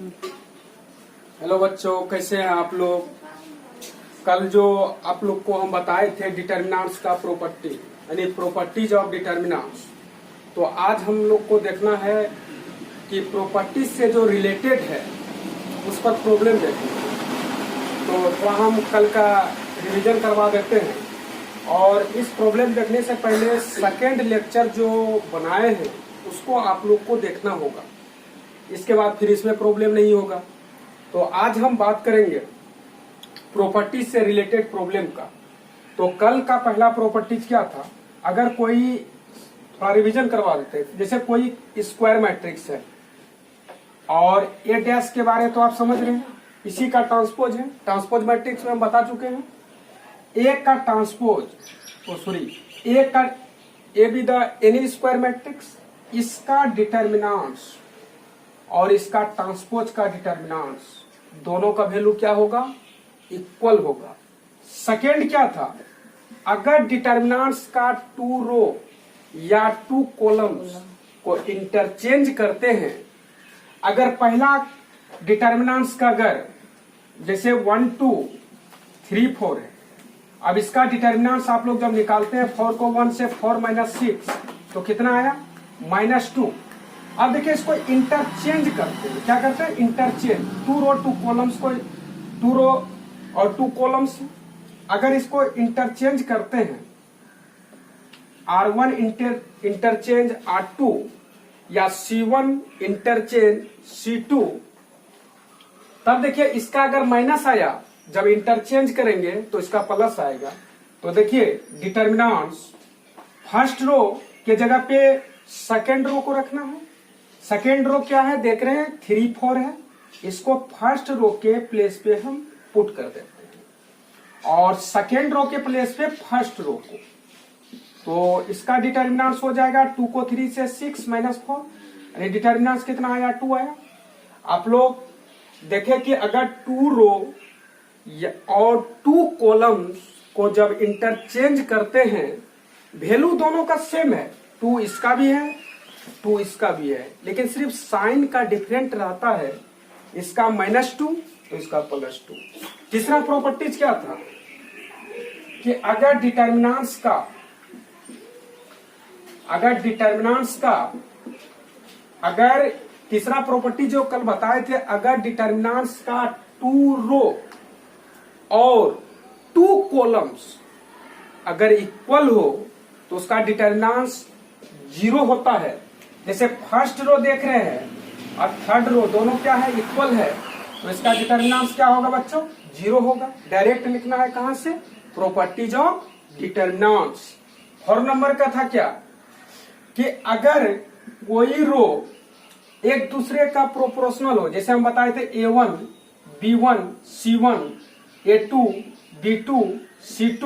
Hello बच्चों, कैसे हैं आप लोग। कल जो आप लोग को हम बताए थे डिटर्मिनेंट्स का प्रॉपर्टी यानी प्रॉपर्टीज ऑफ डिटर्मिनेंट्स, तो आज हम लोग को देखना है कि प्रॉपर्टीज से जो रिलेटेड है उस पर प्रॉब्लम देखना है। तो थोड़ा हम कल का रिवीजन करवा देते हैं और इस प्रॉब्लम देखने से पहले सेकेंड लेक्चर जो बनाए हैं उसको आप लोग को देखना होगा, इसके बाद फिर इसमें प्रॉब्लम नहीं होगा। तो आज हम बात करेंगे प्रॉपर्टीज से रिलेटेड प्रॉब्लम का। तो कल का पहला प्रॉपर्टीज क्या था, अगर कोई थोड़ा रिवीजन करवा देते हैं, जैसे कोई स्क्वायर मैट्रिक्स है और ए डैश के बारे तो आप समझ रहे हैं, इसी का ट्रांसपोज है। ट्रांसपोज मैट्रिक्स में हम बता चुके हैं। ए का ट्रांसपोज ए का A be the N E square matrix, इसका डिटर्मिनेंट्स और इसका ट्रांसपोज का डिटर्मिनेंट्स दोनों का वैल्यू क्या होगा, इक्वल होगा। सेकेंड क्या था, अगर डिटर्मिनेंट्स का टू रो या टू कॉलम्स को इंटरचेंज करते हैं, अगर पहला डिटर्मिनेंट्स का अगर जैसे 1 2 3 4 है, अब इसका डिटर्मिनेंट्स आप लोग जब निकालते हैं 4 को 1 से 4 -6 तो कितना आया -2। अब देखिए इसको इंटरचेंज करते हैं, क्या करते हैं interchange, two row two columns को, टू रो और टू कॉलम्स अगर इसको इंटरचेंज करते हैं, R1 इंटरचेंज R2 या C1 इंटरचेंज C2, तब देखिए इसका अगर माइनस आया, जब इंटरचेंज करेंगे तो इसका प्लस आएगा। तो देखिए डिटर्मिनेंट्स फर्स्ट रो के जगह पे सेकेंड रो को रखना है। सेकेंड रो क्या है देख रहे हैं 3 4 है, इसको फर्स्ट रो के प्लेस पे हम पुट कर देते हैं और सेकेंड रो के प्लेस पे फर्स्ट रो को, तो इसका डिटर्मिनेंट्स हो जाएगा 2 को 3 से 6 -4, यानी डिटर्मिनेंट्स कितना आया 2 आया। आप लोग देखें कि अगर टू रो और टू कॉलम्स को जब इंटरचेंज करते हैं, वैल्यू दोनों का सेम है, 2 इसका भी है 2 इसका भी है, लेकिन सिर्फ साइन का डिफरेंट रहता है, इसका -2 तो इसका +2। तीसरा प्रॉपर्टीज क्या था कि अगर डिटर्मिनेंट्स का अगर तीसरा प्रॉपर्टी जो कल बताए थे, अगर डिटर्मिनेंट्स का टू रो और टू कॉलम्स अगर इक्वल हो तो उसका डिटर्मिनेंट्स 0 होता है। जैसे फर्स्ट रो देख रहे हैं और थर्ड रो दोनों क्या है इक्वल है, तो इसका डिटर्मिनेंट्स क्या होगा बच्चों 0 होगा। डायरेक्ट लिखना है कहां से, प्रॉपर्टीज ऑफ डिटर्मिनेंट्स। और नंबर का था क्या कि अगर कोई रो एक दूसरे का प्रोपोर्शनल हो, जैसे हम बताए थे A1 B1 C1 A2 B2 C2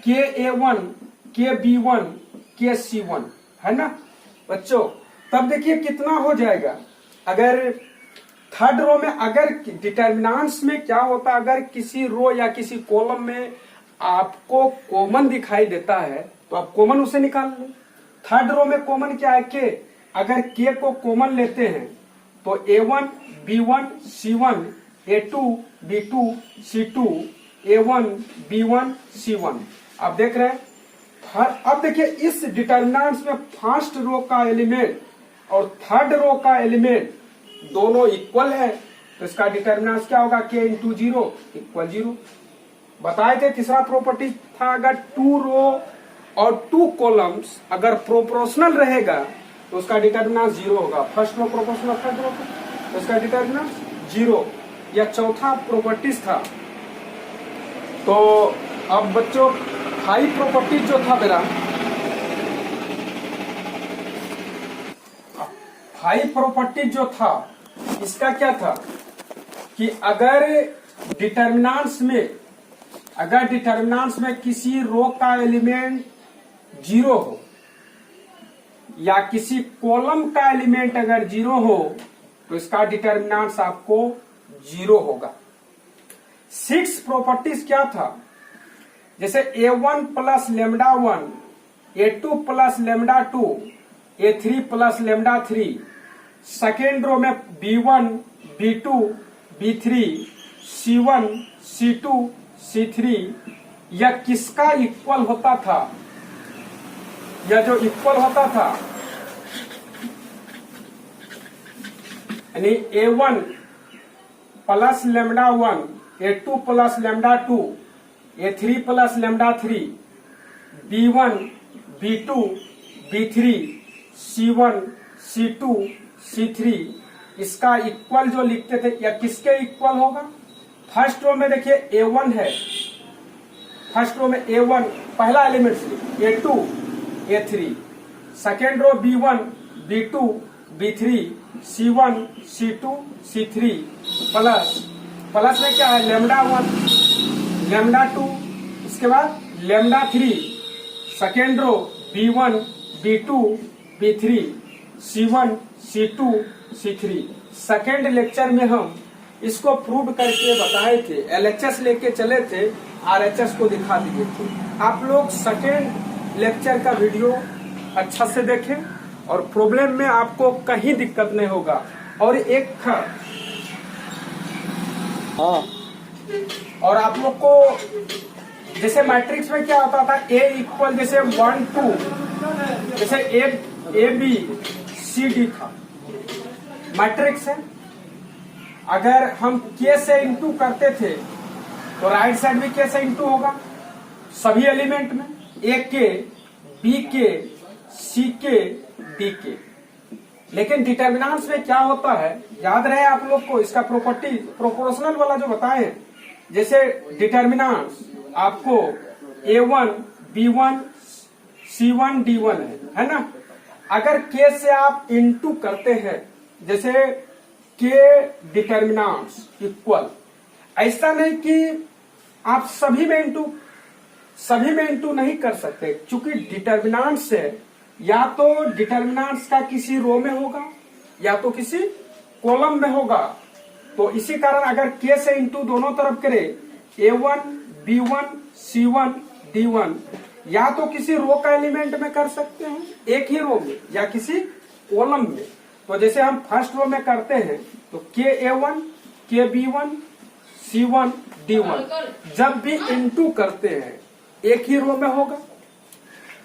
KA1 KB1 KC1, है ना बच्चों। तब देखिए कितना हो जाएगा, अगर थर्ड रो में अगर डिटर्मिनेंट्स में क्या होता, अगर किसी रो या किसी कॉलम में आपको कॉमन दिखाई देता है तो आप कॉमन उसे निकाल लो। थर्ड रो में कॉमन क्या है के, अगर के को कॉमन लेते हैं तो A1 B1 C1 A2 B2 C2 A1 B1 C1। आप देख रहे हैं। अब देखिए इस डिटर्मिनेंट्स में फर्स्ट रो का एलिमेंट और थर्ड रो का एलिमेंट दोनों इक्वल है, तो इसका डिटर्मिनेंट्स क्या होगा k × 0 = 0। बताए थे तीसरा प्रॉपर्टी था, अगर टू रो और टू कॉलम्स अगर प्रोपोर्शनल रहेगा तो उसका डिटर्मिनेंट्स 0 होगा। First row proportional third row तो इसका डिटर्मिनेंट्स 0। यह चौथा प्रॉपर्टीज था। तो अब बच्चों हाई प्रॉपर्टीज जो था मेरा, हाई प्रॉपर्टीज जो था इसका क्या था कि अगर डिटर्मिनेंट्स में किसी रो का एलिमेंट 0 हो या किसी कॉलम का एलिमेंट अगर 0 हो तो इसका डिटर्मिनेंट्स आपको 0 होगा। 6 प्रॉपर्टीज क्या था, जैसे A1 + λ1 A2 + λ2 A3 + λ3, second row में B1 B2 B3 C1 C2 C3 यह किसका इक्वल होता था? यह जो इक्वल होता था यानी A1 plus lambda 1, A2 plus lambda 2, A3 plus lambda 3, B1 B2 B3 C1 C2 C3 इसका इक्वल जो लिखते थे या किसके इक्वल होगा? फर्स्ट रो में देखिए A1 है, फर्स्ट रो में A1 पहला एलिमेंट से A2 A3, second row B1 B2 B3 C1 C2 C3 plus में क्या है? लैम्डा 1 लैम्डा 2, इसके बाद lambda 3, second row B1 B2 B3 C1 C2 C3। Second lecture में हम इसको प्रूव करके बताए थे, LHS लेके चले थे, RHS को दिखा दिए थे। आप लोग सेकेंड लेक्चर का वीडियो अच्छा से देखें और प्रॉब्लम में आपको कहीं दिक्कत नहीं होगा। और एक था और आप लोग को जैसे मैट्रिक्स में क्या होता था, A इक्वल जैसे 1 2 जैसे A B C D था, मैट्रिक्स है। अगर हम K से इंटू करते थे तो राइट साइड भी K से इंटू होगा सभी एलिमेंट में, A K B K C K D K। लेकिन डिटर्मिनेंट्स में क्या होता है, याद रहे आप लोग को, इसका प्रॉपर्टी प्रोपोर्शनल वाला जो बताए हैं, जैसे डिटर्मिनेंट्स आपको A1 B1 C1 D1 है ना। अगर K से आप इंटू करते हैं, जैसे K डिटर्मिनेंट्स इक्वल, ऐसा नहीं कि आप सभी में इंटू नहीं कर सकते, क्योंकि डिटर्मिनेंट्स है या तो डिटर्मिनेंट्स का किसी रो में होगा या तो किसी कॉलम में होगा। तो इसी कारण अगर K से इंटू दोनों तरफ करे, A1 B1 C1 D1, या तो किसी रो का एलिमेंट में कर सकते हैं एक ही रो में या किसी कॉलम में। तो जैसे हम फर्स्ट रो में करते हैं तो KA1 KB1 C1 D1, जब भी इंटू करते हैं एक ही रो में होगा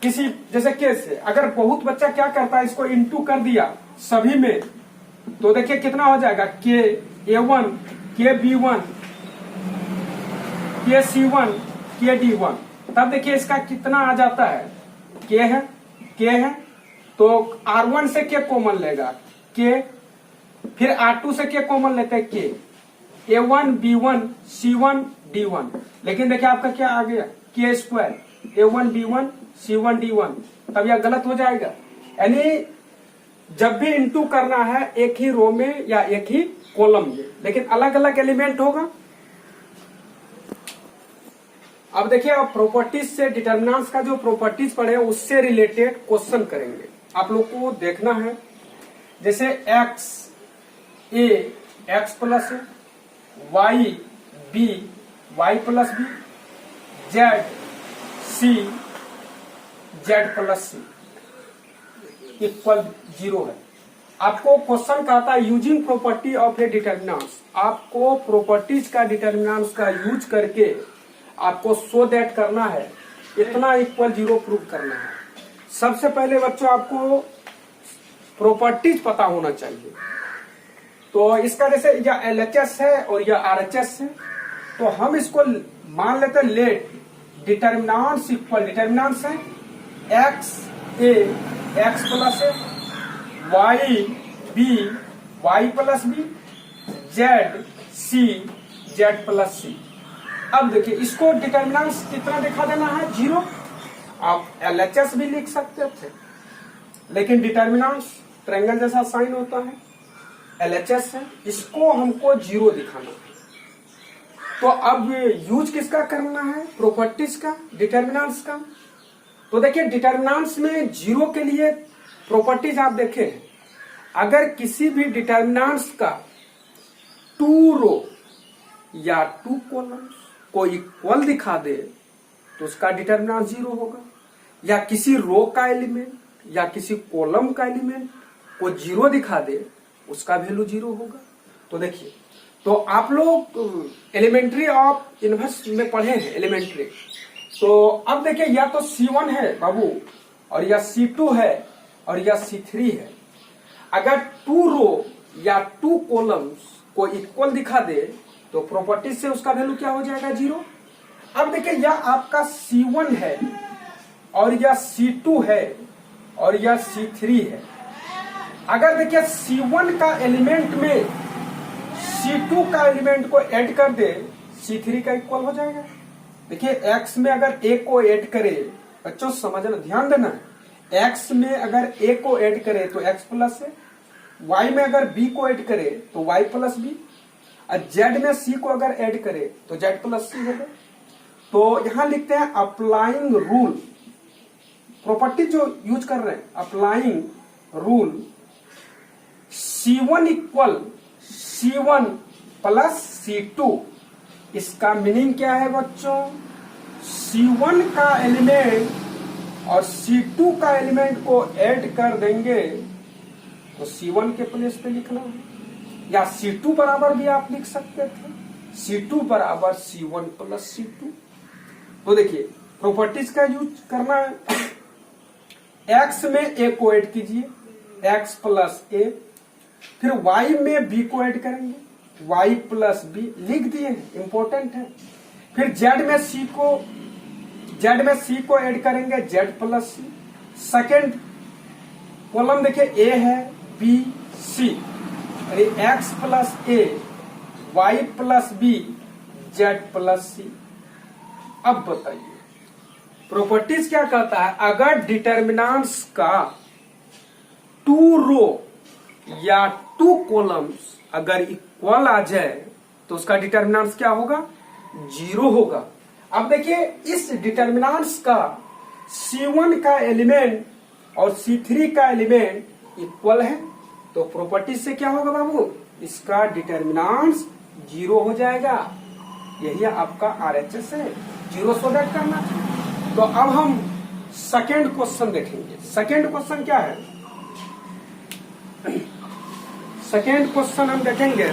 किसी, जैसे K से। अगर बहुत बच्चा क्या करता है, इसको इंटू कर दिया सभी में, तो देखिए कितना हो जाएगा, KA1 KB1 KC1 KD1। तब देखिए इसका कितना आ जाता है, K है तो R1 से K कॉमन लेगा K, फिर R2 से K कॉमन लेते हैं K, A1 B1 C1 D1। लेकिन देखिए आपका क्या आ गया, K square A1 B1 C1 D1, तब यह गलत हो जाएगा। यानी जब भी इंटू करना है एक ही रो में या एक ही कॉलम में, लेकिन अलग अलग एलिमेंट होगा। अब देखिए आप प्रॉपर्टीज से डिटर्मिनेंट्स का जो प्रॉपर्टीज पढ़े उससे रिलेटेड क्वेश्चन करेंगे, आप लोग को देखना है। जैसे x a x plus y b y plus b, z c z plus c equal 0 है। आपको क्वेश्चन कहता है using property of A determinants, आपको प्रॉपर्टीज का डिटर्मिनेंट्स का यूज करके आपको शो दैट करना है, इतना इक्वल 0 प्रूव करना है। सबसे पहले बच्चों आपको प्रॉपर्टीज पता होना चाहिए। तो इसका जैसे यह LHS है और यह RHS है, तो हम इसको मान लेते हैं लेट डिटर्मिनेंट्स इक्वल, डिटर्मिनेंट्स है x a x plus y b y plus b z c z plus c। अब देखिए इसको डिटर्मिनेंट्स कितना दिखा देना है, 0। आप LHS भी लिख सकते थे, लेकिन डिटर्मिनेंट्स ट्रायंगल जैसा साइन होता है, LHS है, इसको हमको 0 दिखाना है। तो अब यूज किसका करना है, प्रॉपर्टीज का, डिटर्मिनेंट्स का। तो देखिए डिटर्मिनेंट्स में 0 के लिए प्रॉपर्टीज आप देखें, अगर किसी भी डिटर्मिनेंट्स का 2 रो या 2 कॉलम्स को इक्वल दिखा दे तो उसका डिटर्मिनेंट 0 होगा, या किसी रो का एलिमेंट या किसी कॉलम का एलिमेंट को 0 दिखा दे उसका वैल्यू 0 होगा। तो देखिए, तो आप लोग एलिमेंट्री ऑफ इनवर्स में पढ़े हैं एलिमेंट्री। तो अब देखिए, या तो C1 है बाबू और या C2 है और या C3 है। अगर 2 रो या 2 कॉलम्स को इक्वल दिखा दे तो प्रॉपर्टी से उसका वैल्यू क्या हो जाएगा, 0। अब देखिए, या आपका C1 है और या C2 है और या C3 है। अगर देखिए C1 का एलिमेंट में C2 का एलिमेंट को ऐड कर दे, C3 का इक्वल हो जाएगा। देखिए X में अगर A को ऐड करे, बच्चों समझना, ध्यान देना, X में अगर A को ऐड करे तो X प्लस है, Y में अगर B को ऐड करे तो Y प्लस B, और Z में C को अगर ऐड करे तो Z प्लस C होगा। तो यहां लिखते हैं अप्लाइंग रूल, प्रॉपर्टी जो यूज कर रहे हैं, applying rule C1 equal C1 plus C2। इसका मीनिंग क्या है बच्चों, C1 का एलिमेंट और C2 का एलिमेंट को ऐड कर देंगे तो C1 के प्लेस पे लिखना है, या C2 बराबर भी आप लिख सकते थे, C2 बराबर C1 प्लस C2। तो देखिए प्रॉपर्टीज का यूज करना है। X में A को ऐड कीजिए, X प्लस A, फिर Y में B को ऐड करेंगे, Y प्लस B लिख दिए, इंपॉर्टेंट है। फिर Z में C को ऐड करेंगे, Z plus C। Second column देखिए A है, B C, अरे X plus A, Y plus B, Z plus C। अब बताइए प्रॉपर्टीज क्या कहता है, अगर डिटर्मिनेंट्स का 2 रो या 2 कॉलम्स अगर इक्वल आ जाए तो उसका डिटर्मिनेंट्स क्या होगा, 0 होगा। अब देखिए इस डिटर्मिनेंट्स का C1 का एलिमेंट और C3 का एलिमेंट इक्वल है तो प्रॉपर्टी से क्या होगा बाबू, इसका डिटर्मिनेंट्स 0 हो जाएगा। यही आपका RHS है, 0 सोल्व करना। तो अब हम सेकेंड क्वेश्चन देखेंगे। सेकेंड क्वेश्चन क्या है, सेकेंड क्वेश्चन हम देखेंगे।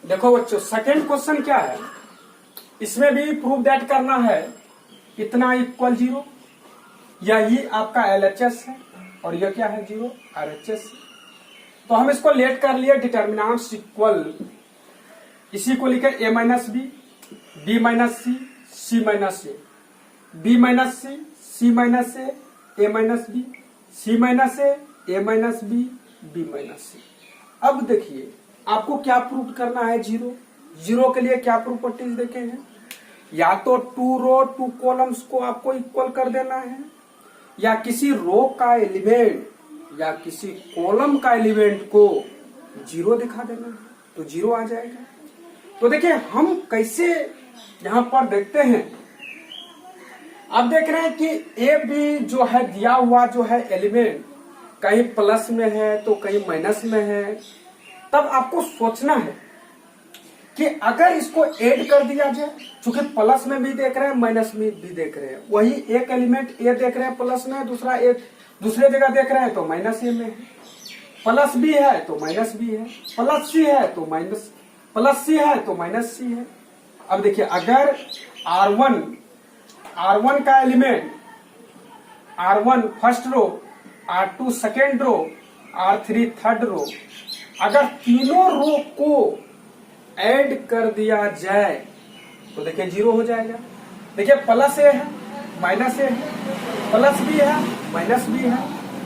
देखो बच्चों सेकेंड क्वेश्चन क्या है, इसमें भी प्रूव दैट करना है इतना इक्वल 0, यही आपका LHS है और यह क्या है 0 RHS। तो हम इसको लेट कर लिए डिटर्मिनेंट्स इक्वल, इसी को लिखे A minus B, B minus C, C minus A, B minus C, C minus A, A minus B, C minus A, A minus B, B minus C। अब देखिए आपको क्या प्रूव करना है, 0 के लिए क्या प्रॉपर्टीज देखे हैं, या तो 2 रो 2 कॉलम्स को आपको इक्वल कर देना है, या किसी रो का एलिमेंट या किसी कॉलम का एलिमेंट को 0 दिखा देना है तो 0 आ जाएगा। तो देखिए हम कैसे यहां पर देखते हैं, आप देख रहे हैं कि ए बी जो है दिया हुआ जो है एलिमेंट कहीं प्लस में है तो कहीं माइनस में है। तब आपको सोचना है कि अगर इसको ऐड कर दिया जाए, चूंकि प्लस में भी देख रहे हैं माइनस में भी देख रहे हैं, वही एक एलिमेंट ए देख रहे हैं प्लस में, दूसरा ए दूसरे जगह देख रहे हैं तो माइनस ए में है, प्लस बी है तो माइनस बी है, प्लस सी है तो माइनस, प्लस सी है तो माइनस सी है। अब देखिए अगर R1 का element R1 first row, R2 second row, R3 third row, अगर तीनों रो को ऐड कर दिया जाए तो देखिए 0 हो जाएगा। देखिए प्लस ए है माइनस ए है, प्लस बी है माइनस बी है,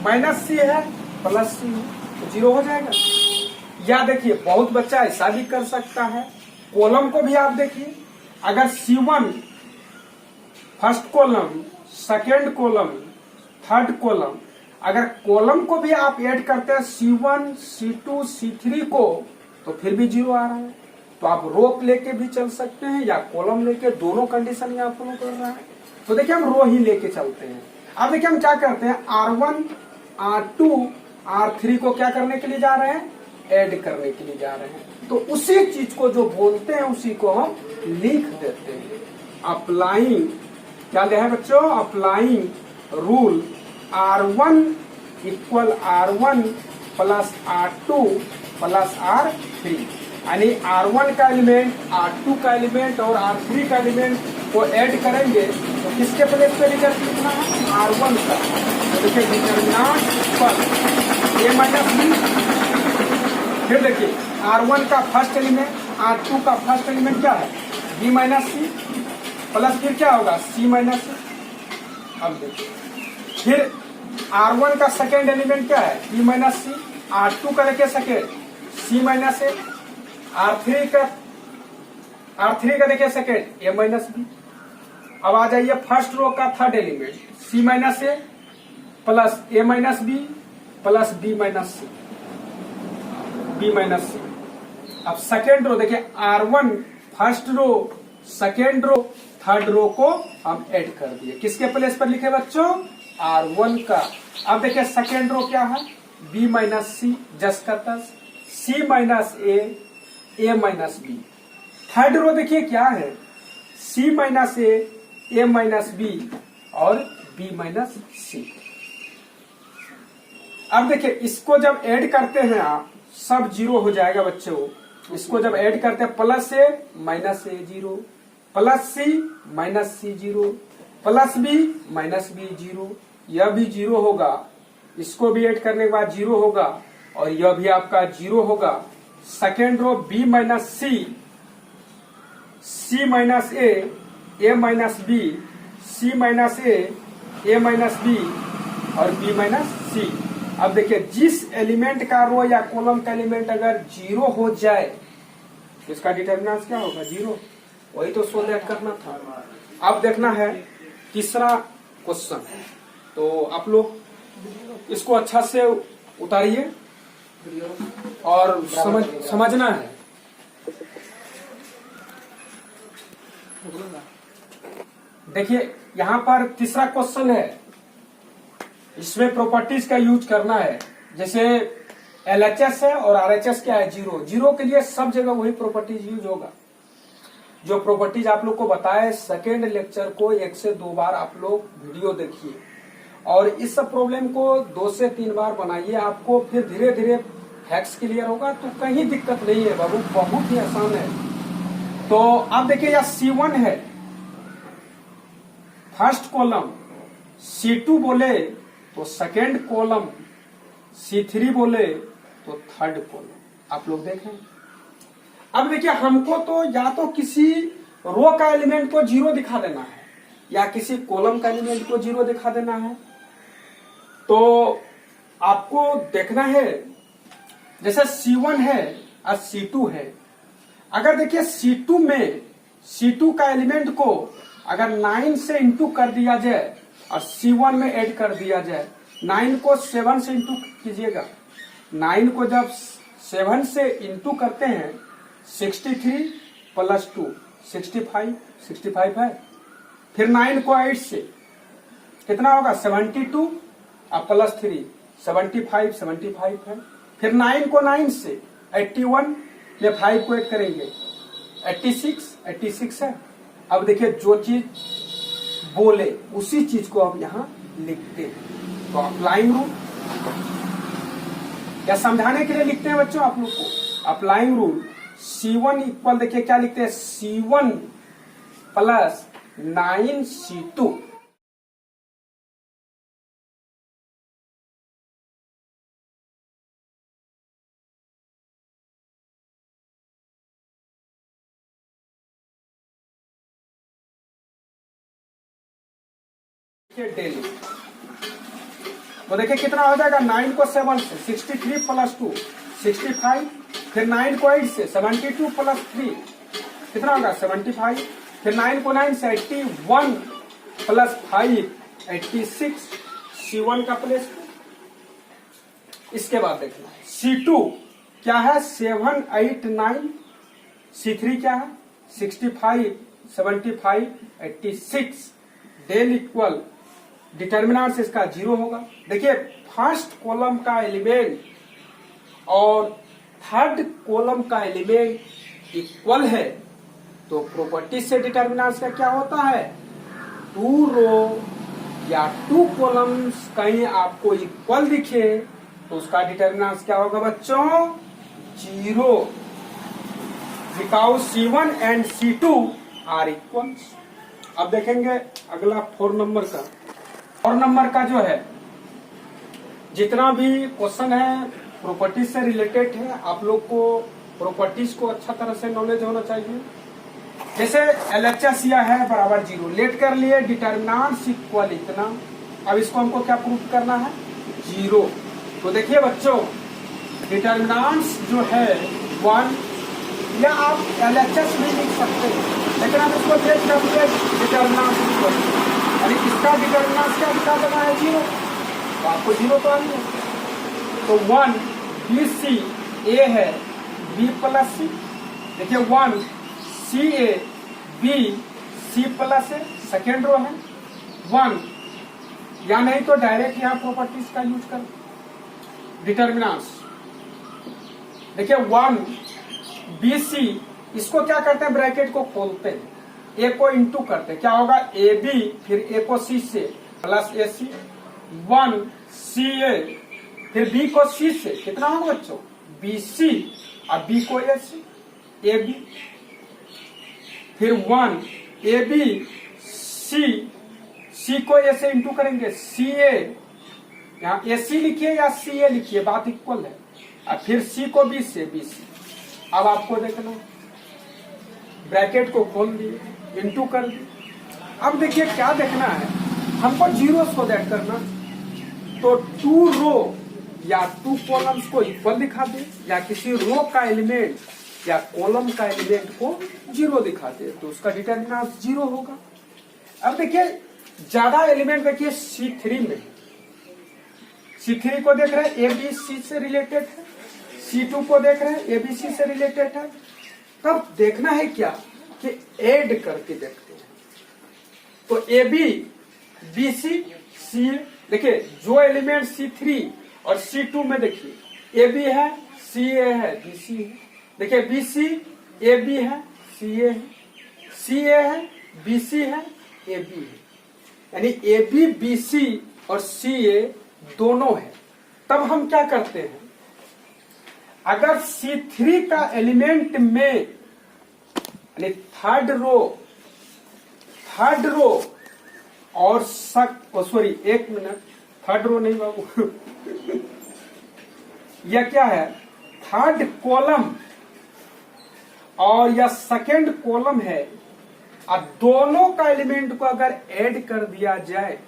माइनस सी है प्लस सी है, तो 0 हो जाएगा। या देखिए बहुत बच्चा ऐसा भी कर सकता है, कॉलम को भी आप देखिए, अगर C1 first column, second column, third column, अगर कॉलम को भी आप ऐड करते हैं C1, C2, C3 को तो फिर भी 0 आ रहा है। तो आप रो लेके भी चल सकते हैं या कॉलम लेके, दोनों कंडीशन यहाँ फॉलो कर रहा है। तो देखिए हम रो ही लेके चलते हैं। अब देखिए हम क्या करते हैं, R1, R2, R3 को क्या करने के लिए जा रहे हैं, ऐड करने के लिए जा रहे हैं। तो उसी चीज को जो बोलते हैं उसी को हम लिख देते हैं। अप्लाइंग, क्या लिखा है बच्चों, applying rule R1 equal R1 plus R2 plus R3, यानी R1 का एलिमेंट, R2 का एलिमेंट और R3 का एलिमेंट को ऐड करेंगे तो किसके प्लेस पे रिजल्ट लिखना है? R1 का। तो देखिए डिटर्मिनेंट पर a माइनस बी, फिर देखिए R1 का फर्स्ट एलिमेंट, R2 का फर्स्ट एलिमेंट क्या है? b माइनस सी, प्लस फिर क्या होगा? c माइनस सी। अब देखिए फिर R1 का सेकेंड एलिमेंट क्या है? b माइनस सी, R2 का देखिए सेकेंड c माइनस ए, R3 का देखिए सेकेंड a माइनस बी। अब आ जाइए फर्स्ट रो का third element, c minus a plus a minus b plus b minus c, b minus सी। अब सेकेंड रो देखिए R1 first row, second row, third row को हम add कर दिए, किसके प्लेस पर लिखे बच्चों? R1 का। अब देखिए सेकेंड रो क्या है? b माइनस सी जस्ट का तस, c minus a minus B. Third row देखिए क्या है? c minus a minus B और b माइनस सी। अब देखिए इसको जब ऐड करते हैं आप, सब जीरो हो जाएगा बच्चों। इसको जब ऐड करते हैं plus a minus a zero, plus c minus c zero, plus b minus b zero, यह भी जीरो होगा। इसको भी ऐड करने के बाद जीरो होगा और यह भी आपका जीरो होगा। Second row b minus C, c minus a minus B, c minus a minus B और b माइनस सी। अब देखिए जिस एलिमेंट का रो या कॉलम का एलिमेंट अगर जीरो हो जाए तो इसका डिटर्मिनेंट क्या होगा? जीरो। वही तो सोल्व करना था। अब देखना है तीसरा क्वेश्चन, तो आप लोग इसको अच्छा से उतारिए और समझना है। देखिए यहाँ पर तीसरा क्वेश्चन है, इसमें प्रॉपर्टीज का यूज करना है। जैसे LHS है और RHS क्या है? जीरो। जीरो के लिए सब जगह वही प्रॉपर्टीज यूज होगा। जो प्रॉपर्टीज आप लोग को बताए सेकेंड लेक्चर को 1 से 2 बार आप लोग वीडियो देखिए और इस सब प्रॉब्लम को 2 से 3 बार बनाइए, आपको फिर धीरे धीरे फैक्ट्स क्लियर होगा। तो कहीं दिक्कत नहीं है बाबू, बहुत ही आसान है। तो अब देखिए यह C1 है फर्स्ट कॉलम, C2 बोले तो सेकेंड कॉलम, C3 बोले तो थर्ड कॉलम। आप लोग देखें। अब देखिए हमको तो या तो किसी रो का एलिमेंट को जीरो दिखा देना है या किसी कॉलम का एलिमेंट को जीरो दिखा देना है। तो आपको देखना है जैसे C1 है और C2 है। अगर देखिए C2 में C2 का एलिमेंट को अगर 9 से इंटू कर दिया जाए और C1 में ऐड कर दिया जाए, 9 को 7 से इंटू कीजिएगा। 9 को जब 7 से इंटू करते हैं 63 प्लस 2 65 है। फिर 9 को 8 से कितना होगा? 72 और प्लस 3 75 है। फिर 9 को 9 से 81 या 5 को ऐड करेंगे 86 है। अब देखिए जो चीज बोले उसी चीज को अब यहाँ लिखते हैं। तो अप्लाइंग रूल या समझाने के लिए लिखते हैं बच्चों आप लोग को। अप्लाइंग रूल C1 इक्वल देखिए क्या लिखते हैं? C1 plus 9C2। डेली तो देखिए कितना हो जाएगा? 9 को 7 से 63 प्लस 2 65, फिर 9 को 8 से 72 प्लस 3 कितना होगा? 75, फिर 9 को 9 से 81 प्लस 5 86 C1 का प्लेस। इसके बाद देखना है C2 क्या है? 7 8 9, C3 क्या है? 65 75 86। डेल इक्वल डिटर्मिनेंट से इसका जीरो होगा। देखिए फर्स्ट कॉलम का एलिमेंट और थर्ड कॉलम का एलिमेंट इक्वल है तो प्रॉपर्टी से डिटर्मिनेंट का क्या होता है? 2 रो या 2 कॉलम्स कहीं आपको इक्वल दिखे तो उसका डिटर्मिनेंट क्या होगा बच्चों? 0, because C1 and C2 are equal. अब देखेंगे अगला 4 नंबर का। 4 नंबर का जो है जितना भी क्वेश्चन है प्रॉपर्टीज से रिलेटेड है, आप लोग को प्रॉपर्टीज को अच्छा तरह से नॉलेज होना चाहिए। जैसे LHS यह है बराबर 0, लेट कर लिए डिटर्मिनेंट्स इक्वल इतना। अब इसको हमको क्या प्रूव करना है? 0। तो देखिए बच्चों, डिटर्मिनेंट्स जो है 1, या आप LHS भी लिख सकते हैं, लेकिन हम इसको लेट कर लिए डिटर्मिनेंट्स इक्वल, यानी इसका डिटर्मिनेंट्स क्या दिखा देना है? 0। तो आपको 0 तो आ गया। तो 1 BC A है B प्लस C। देखिए 1 CA B C plus A, second row है 1, या नहीं तो डायरेक्ट यहाँ प्रॉपर्टीज का यूज कर डिटर्मिनेंट्स। देखिए 1 BC, इसको क्या करते हैं? ब्रैकेट को खोलते हैं, A को इंटू करते हैं, क्या होगा? AB फिर A को C से प्लस AC, 1 CA फिर B को C से, कितना होगा बच्चों? BC, और B को AC AB, फिर 1 AB C को A से इंटू करेंगे, CA, यहाँ AC लिखिए या CA लिखिए, बात इक्वल है, और फिर C को B से BC। अब आपको देखना, ब्रैकेट को खोल दिए, इंटू कर दिए। अब देखिए क्या देखना है हमको? 0 को दैट करना, तो 2 रो या 2 कॉलम्स को इक्वल दिखा दे, या किसी रो का एलिमेंट या कॉलम का एलिमेंट को 0 दिखा दे, तो उसका डिटर्मिनेंट 0 होगा। अब देखिए ज्यादा एलिमेंट देखिए C3 में, C3 को देख रहे हैं ABC से रिलेटेड है, C2 को देख रहे हैं ABC से रिलेटेड है। तब देखना है क्या कि ऐड करके देखते हैं। तो AB BC C, देखिए जो एलिमेंट C3 और C2 में देखिए AB है, CA है, BC है। देखिए BC AB है, CA है, CA है, BC है, AB है, यानी AB BC और CA दोनों है। तब हम क्या करते हैं? अगर C3 का एलिमेंट में, यानी थर्ड रो और सॉरी एक मिनट, थर्ड रो नहीं बाबू यह क्या है? थर्ड कॉलम और या सेकेंड कॉलम है, और दोनों का एलिमेंट को अगर ऐड कर दिया जाए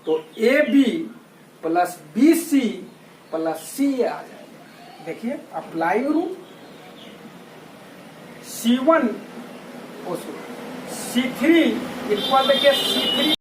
तो AB plus BC plus CA आ जाएगा। देखिए applying rule, C1 C3 equal देखिए C3